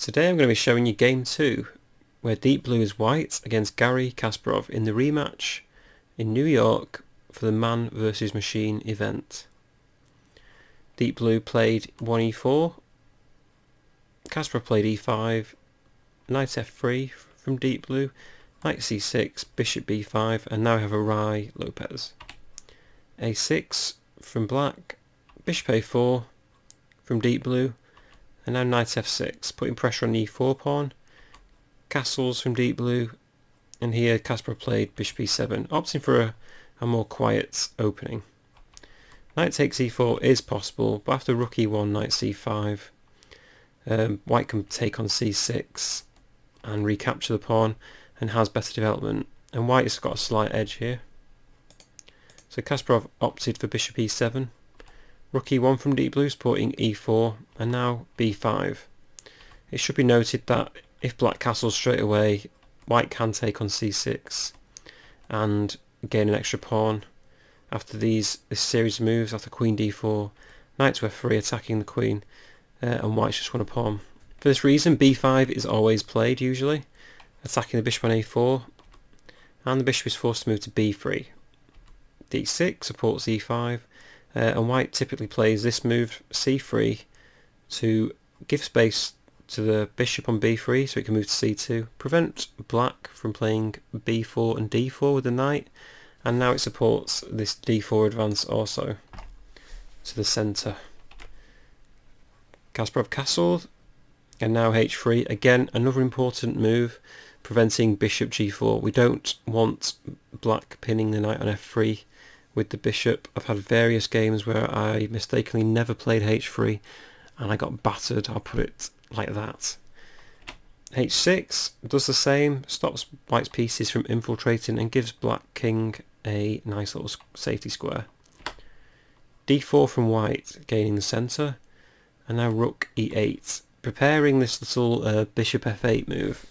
Today I'm going to be showing you game 2, where Deep Blue is white against Garry Kasparov in the rematch in New York for the Man vs Machine event. Deep Blue played 1e4, Kasparov played e5, knight f3 from Deep Blue, knight c6, bishop b5, and now we have a Rye Lopez. a6 from black, bishop a4 from Deep Blue, and now knight f6, putting pressure on the e4 pawn, castles from Deep Blue, and here Kasparov played bishop e7, opting for a more quiet opening. Knight takes e4 is possible, but after rook e1, knight c5, white can take on c6 and recapture the pawn and has better development, and white has got a slight edge here. So Kasparov opted for bishop e7, rook e1 from Deep Blue supporting e4, and now b5. It should be noted that if black castles straight away, white can take on c6 and gain an extra pawn after this series of moves, after queen d4, knight to f3 attacking the queen, and white's just won a pawn. For this reason, b5 is always played usually, attacking the bishop on a4, and the bishop is forced to move to b3. d6 supports e5, and white typically plays this move c3 to give space to the bishop on b3 so it can move to c2, prevent black from playing b4 and d4 with the knight, and now it supports this d4 advance also to the centre. Kasparov castled, and now h3, again another important move, preventing bishop g4. We don't want black pinning the knight on f3 with the bishop. I've had various games where I mistakenly never played h3 and I got battered, I'll put it like that. h6 does the same, stops white's pieces from infiltrating and gives black king a nice little safety square. d4 from white, gaining the centre, and now rook e8, preparing this little bishop f8 move.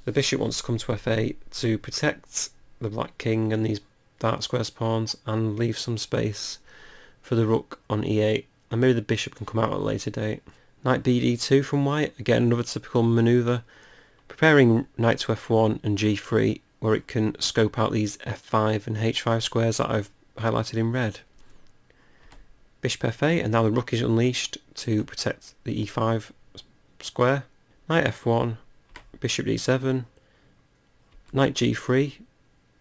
The bishop wants to come to f8 to protect the black king and these dark square pawns and leave some space for the rook on e8, and maybe the bishop can come out at a later date. Knight bd2 from white, again another typical manoeuvre, preparing knight to f1 and g3 where it can scope out these f5 and h5 squares that I've highlighted in red. Bishop f8, and now the rook is unleashed to protect the e5 square. Knight f1, bishop d7, knight g3,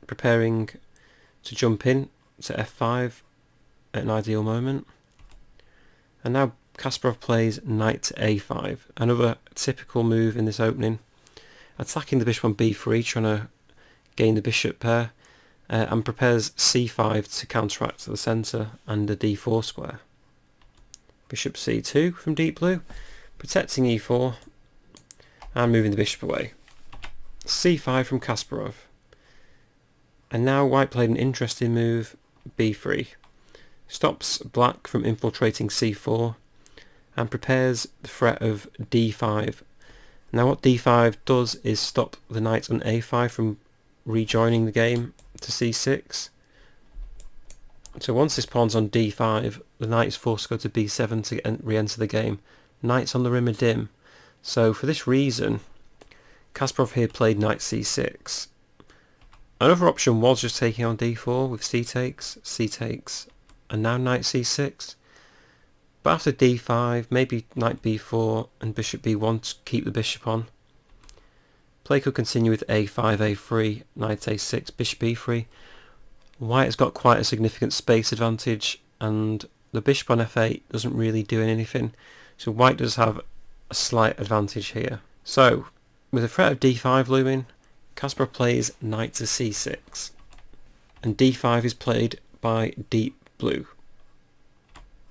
preparing to jump in to f5 at an ideal moment. And now Kasparov plays knight to a5, another typical move in this opening, attacking the bishop on b3, trying to gain the bishop pair, and prepares c5 to counteract the centre and the d4 square. Bishop c2 from Deep Blue, protecting e4 and moving the bishop away. c5 from Kasparov, and now white played an interesting move, b3, stops black from infiltrating c4 and prepares the threat of d5. Now what d5 does is stop the knight on a5 from rejoining the game to c6. So once this pawn's on d5, the knight is forced to go to b7 to re-enter the game. Knight's on the rim of dim. So for this reason, Kasparov here played knight c6. Another option was just taking on d4 with c takes, and now knight c6. But after d5, maybe knight b4 and bishop b1 to keep the bishop on. Play could continue with a5, a3, knight a6, bishop e3. White has got quite a significant space advantage, and the bishop on f8 doesn't really do anything, so white does have a slight advantage here. So, with the threat of d5 looming, Kasparov plays knight to c6, and d5 is played by Deep Blue.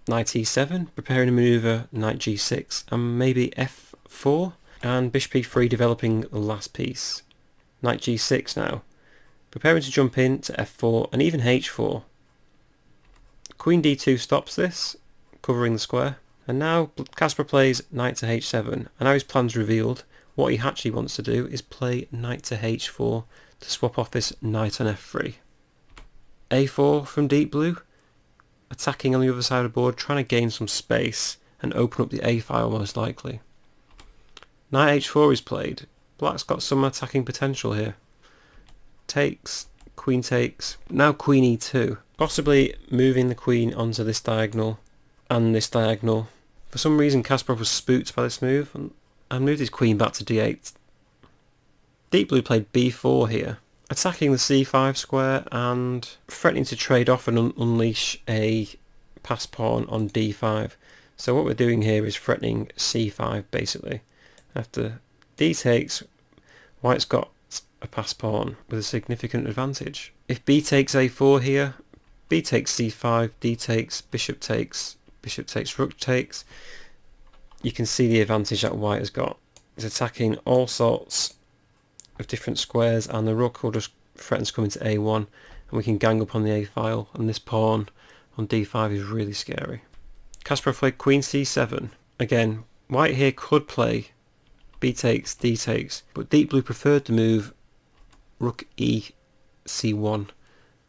Knight e7, preparing a manoeuvre, knight g6, and maybe f4, and bishop e3 developing the last piece. Knight g6 now, preparing to jump in to f4 and even h4. Queen d2 stops this, covering the square, and now Kasparov plays knight to h7, and now his plan's revealed. What he actually wants to do is play knight to h4 to swap off this knight on f3. a4 from Deep Blue, attacking on the other side of the board, trying to gain some space and open up the a file most likely. Knight h4 is played. Black's got some attacking potential here. Takes, queen takes. Now queen e2. Possibly moving the queen onto this diagonal and this diagonal. For some reason Kasparov was spooked by this move and moved his queen back to d8. Deep Blue played b4 here, attacking the c5 square and threatening to trade off and unleash a passed pawn on d5. So what we're doing here is threatening c5 basically. After d takes, white's got a passed pawn with a significant advantage. If b takes a4 here, b takes c5, d takes, bishop takes, rook takes, you can see the advantage that white has got. It's attacking all sorts of different squares, and the rook will just threaten to come into a1 and we can gang up on the a file, and this pawn on d5 is really scary. Kasparov played queen c7. Again, white here could play b takes, d takes, but Deep Blue preferred to move rook e c1,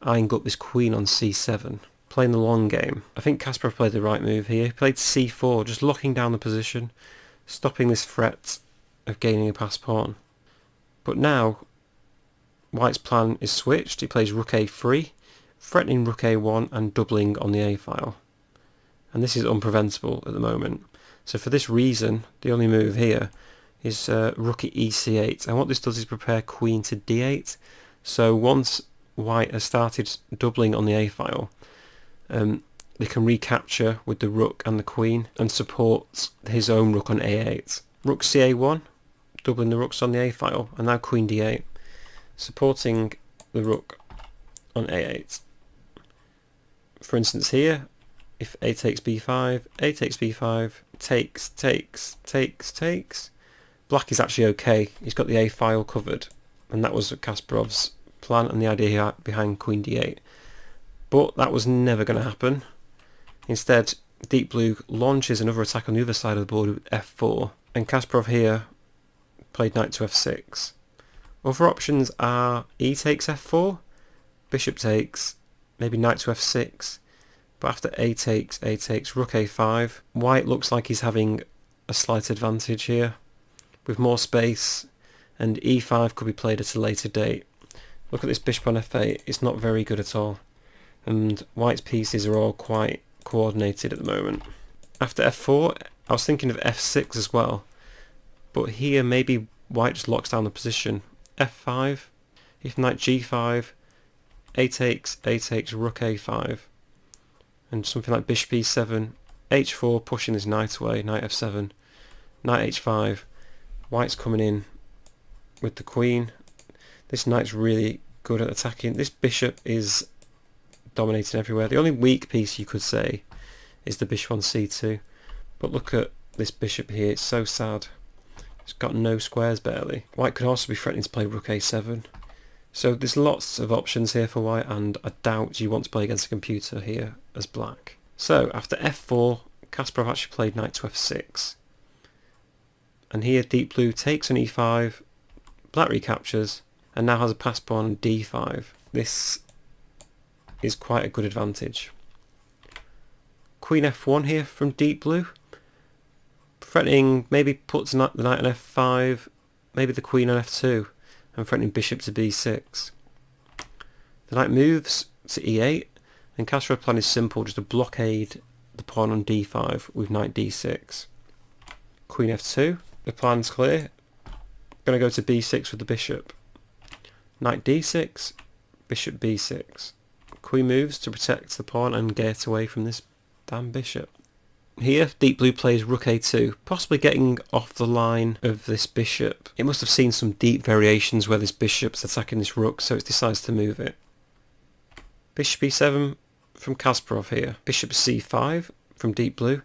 eyeing up this queen on c7, playing the long game. I think Kasparov played the right move here. He played c4, just locking down the position, stopping this threat of gaining a passed pawn. But now white's plan is switched. He plays rook a3, threatening rook a1 and doubling on the a file. And this is unpreventable at the moment. So for this reason, the only move here is rook at ec8. And what this does is prepare queen to d8. So once white has started doubling on the a file, they can recapture with the rook and the queen and support his own rook on a8. Rook ca1, doubling the rooks on the a file, and now queen d8, supporting the rook on a8. For instance here, if a takes b5, a takes b5, takes, takes, black is actually okay. He's got the a file covered, and that was Kasparov's plan and the idea behind queen d8. But that was never going to happen. Instead, Deep Blue launches another attack on the other side of the board with f4, and Kasparov here played knight to f6. Other options are e takes f4, bishop takes, maybe knight to f6, but after a takes, rook a5. White looks like he's having a slight advantage here, with more space, and e5 could be played at a later date. Look at this bishop on f8, it's not very good at all, and white's pieces are all quite coordinated at the moment. After f4, I was thinking of f6 as well, but here maybe white just locks down the position. f5, if knight g5, a takes, rook a5, and something like bishop e7, h4 pushing this knight away, knight f7, knight h5, white's coming in with the queen. This knight's really good at attacking. This bishop is dominating everywhere. The only weak piece you could say is the bishop on c2, but look at this bishop here, it's so sad. It's got no squares barely. White could also be threatening to play rook a7. So there's lots of options here for white, and I doubt you want to play against a computer here as black. So after f4, Kasparov actually played knight to f6. And here Deep Blue takes on e5, black recaptures, and now has a passed pawn on d5. This is quite a good advantage. Queen f1 here from Deep Blue, threatening maybe puts the knight on f5, maybe the queen on f2, and threatening bishop to b6. The knight moves to e8, and Kasparov's plan is simple, just to blockade the pawn on d5 with knight d6. Queen f2, the plan's clear, going to go to b6 with the bishop. Knight d6, bishop b6. Queen moves to protect the pawn and get away from this damn bishop. Here, Deep Blue plays rook a2, possibly getting off the line of this bishop. It must have seen some deep variations where this bishop's attacking this rook, so it decides to move it. Bishop e7 from Kasparov here. Bishop c5 from Deep Blue.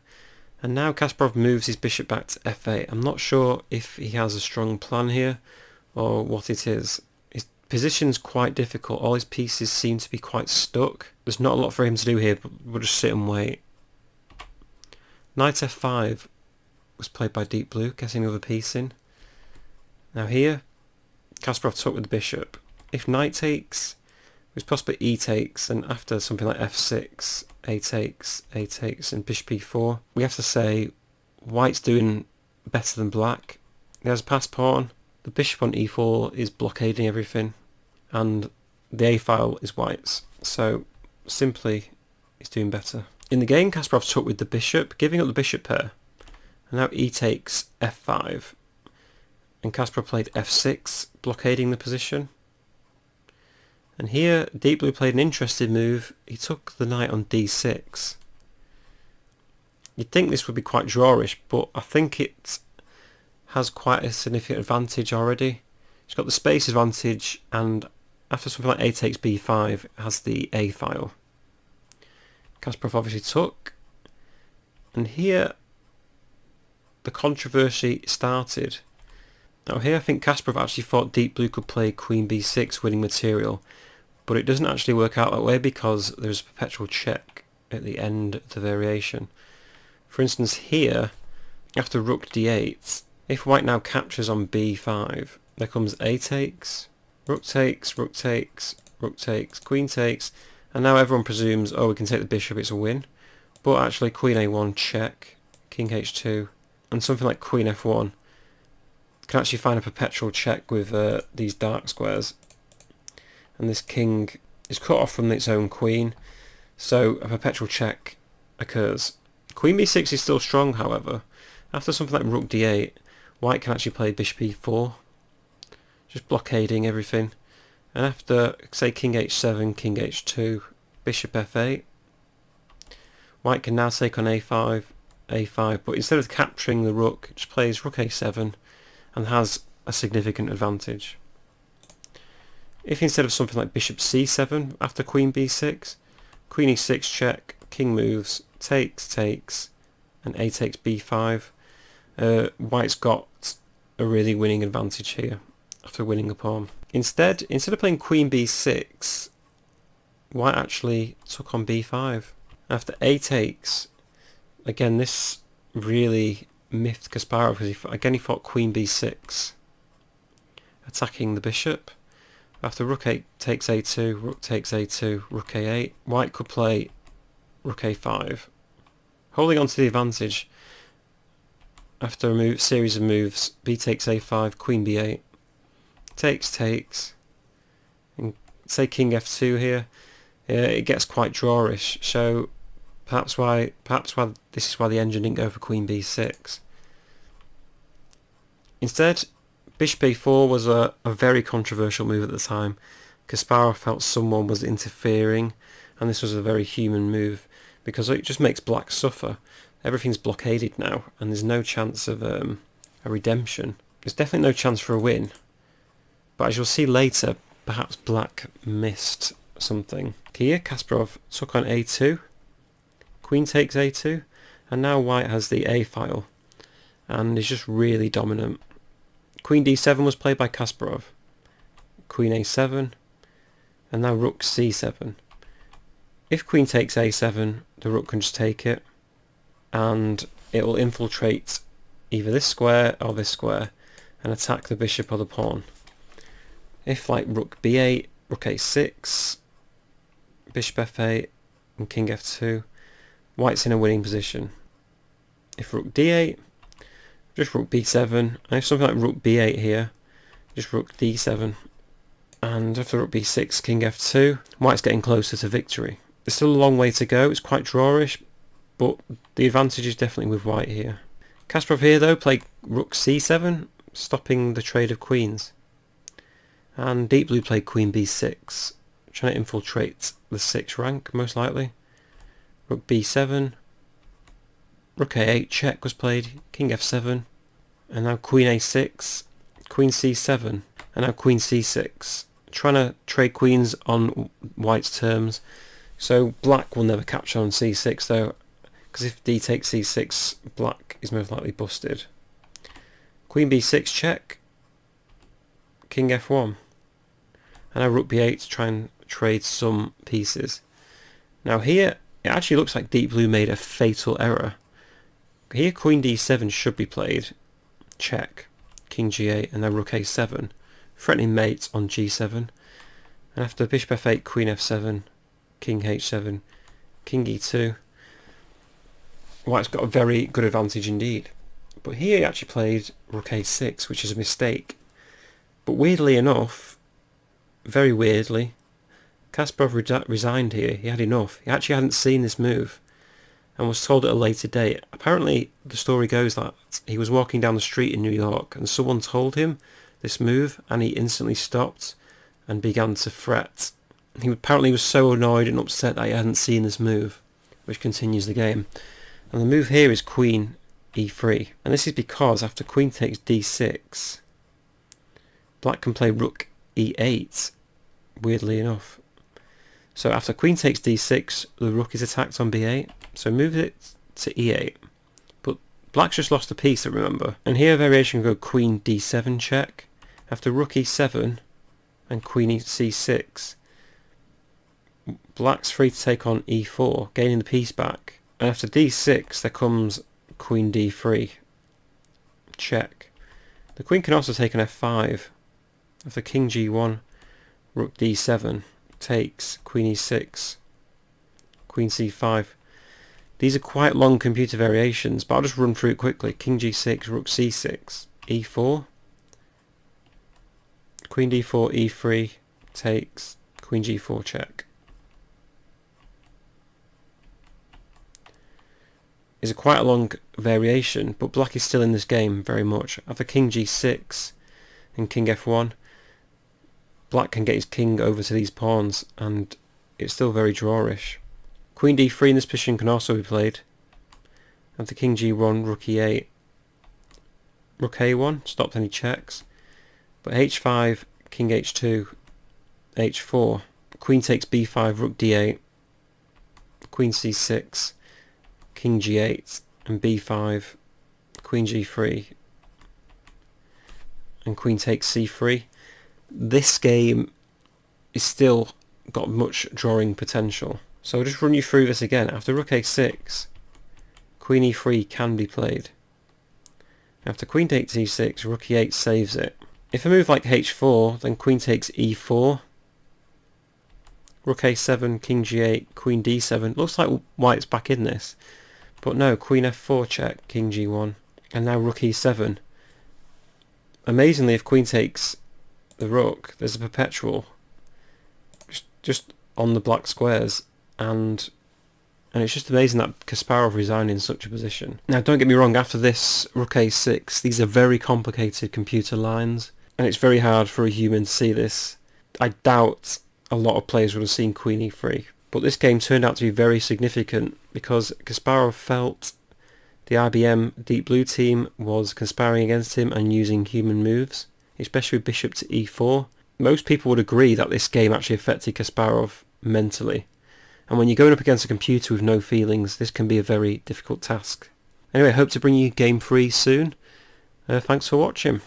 And now Kasparov moves his bishop back to f8. I'm not sure if he has a strong plan here or what it is. His position's quite difficult. All his pieces seem to be quite stuck. There's not a lot for him to do here, but we'll just sit and wait. Knight f5 was played by Deep Blue, getting another piece in. Now here, Kasparov took with the bishop. If knight takes, it was possibly e takes, and after something like f6, a takes, and bishop e4, we have to say white's doing better than black. There's a pass pawn. The bishop on e4 is blockading everything, and the a file is white's. So simply, he's doing better. In the game, Kasparov took with the bishop, giving up the bishop pair. And now e takes f5. And Kasparov played f6, blockading the position. And here, Deep Blue played an interesting move. He took the knight on d6. You'd think this would be quite drawish, but I think it has quite a significant advantage already. It's got the space advantage, and after something like a takes b5, it has the a file. Kasparov obviously took, and here the controversy started. Now here I think Kasparov actually thought Deep Blue could play queen b6 winning material, but it doesn't actually work out that way because there's a perpetual check at the end of the variation. For instance here, after rook d8, if white now captures on b5, there comes a takes, rook takes, rook takes, rook takes, queen takes, and now everyone presumes, oh, we can take the bishop, it's a win. But actually queen a1 check, king h2, and something like queen f1 can actually find a perpetual check with these dark squares. And this king is cut off from its own queen, so a perpetual check occurs. Queen b6 is still strong, however. After something like rook d8, white can actually play bishop e4, just blockading everything. And after, say, king h7, king h2, bishop f8, white can now take on a5, a5, but instead of capturing the rook, it just plays rook a7 and has a significant advantage. If instead of something like bishop c7 after queen b6, queen e6 check, king moves, takes, takes, and a takes b5, white's got a really winning advantage here after winning a pawn. Instead of playing queen b6, white actually took on b5. After a takes, again this really miffed Kasparov because he fought queen b6, attacking the bishop. After rook 8 takes a2, rook takes a2, rook a8, white could play rook a5, holding on to the advantage. After a series of moves, b takes a5, queen b8, takes, takes, and say king f2 here, it gets quite drawish. So perhaps why this is why the engine didn't go for queen b6. Instead, bishop a4 was a very controversial move at the time. Kasparov felt someone was interfering, and this was a very human move because it just makes black suffer. Everything's blockaded now, and there's no chance of a redemption. There's definitely no chance for a win. But as you'll see later, perhaps black missed something. Here, Kasparov took on a2, queen takes a2, and now white has the a file, and is just really dominant. Queen d7 was played by Kasparov, queen a7, and now rook c7. If queen takes a7, the rook can just take it, and it will infiltrate either this square or this square and attack the bishop or the pawn. If like rook b8, rook a6, bishop f8 and king f2, white's in a winning position. If rook d8, just rook b7, and if something like rook b8 here, just rook d7, and after rook b6, king f2, white's getting closer to victory. There's still a long way to go, it's quite drawish, but the advantage is definitely with white here. Kasparov here though played rook c7, stopping the trade of queens. And Deep Blue played queen b6, trying to infiltrate the 6th rank most likely. Rook b7, rook a8 check was played, king f7, and now queen a6, queen c7, and now queen c6. Trying to trade queens on white's terms, so black will never capture on c6 though, because if d takes c6, black is most likely busted. Queen b6 check, king f1, and now rook b8 to try and trade some pieces. Now here, it actually looks like Deep Blue made a fatal error. Here queen d7 should be played, check, king g8, and now rook a7, threatening mate on g7, and after bishop f8, queen f7, king h7, king e2, white's got a very good advantage indeed. But here he actually played rook a6, which is a mistake. But weirdly enough, very weirdly, Kasparov resigned here. He had enough. He actually hadn't seen this move and was told at a later date. Apparently, the story goes that he was walking down the street in New York and someone told him this move and he instantly stopped and began to fret. He apparently was so annoyed and upset that he hadn't seen this move, which continues the game. And the move here is queen e3. And this is because after queen takes d6, black can play rook e8, weirdly enough. So after queen takes d6, the rook is attacked on b8, so move it to e8. But black's just lost a piece, remember. And here variation can go queen d7 check. After rook e7 and queen c6, black's free to take on e4, gaining the piece back. And after d6, there comes queen d3 check. The queen can also take on f5. After king g1, rook d7 takes, queen e6, queen c5. These are quite long computer variations, but I'll just run through it quickly. King g6, rook c6, e4, queen d4, e3 takes, queen g4 check. It's quite a long variation, but black is still in this game very much. After king g6 and king f1, black can get his king over to these pawns, and it's still very drawish. Queen d3 in this position can also be played. After king g1, rook e8, rook a1, stopped any checks. But h5, king h2, h4, queen takes b5, rook d8, queen c6, king g8, and b5, queen g3, and queen takes c3. This game is still got much drawing potential. So I'll just run you through this again. After rook a6, queen e3 can be played. After queen takes e6, rook e8 saves it. If I move like h4, then queen takes e4, rook a7, king g8, queen d7. Looks like white's back in this. But no, queen f4 check, king g1, and now rook e7. Amazingly, if queen takes the rook, there's a perpetual just on the black squares, and it's just amazing that Kasparov resigned in such a position. Now don't get me wrong, after this rook a6, these are very complicated computer lines, and it's very hard for a human to see this. I doubt a lot of players would have seen queen e3, but this game turned out to be very significant because Kasparov felt the IBM Deep Blue team was conspiring against him and using human moves, especially with bishop to e4. Most people would agree that this game actually affected Kasparov mentally. And when you're going up against a computer with no feelings, this can be a very difficult task. Anyway, I hope to bring you game 3 soon. Thanks for watching.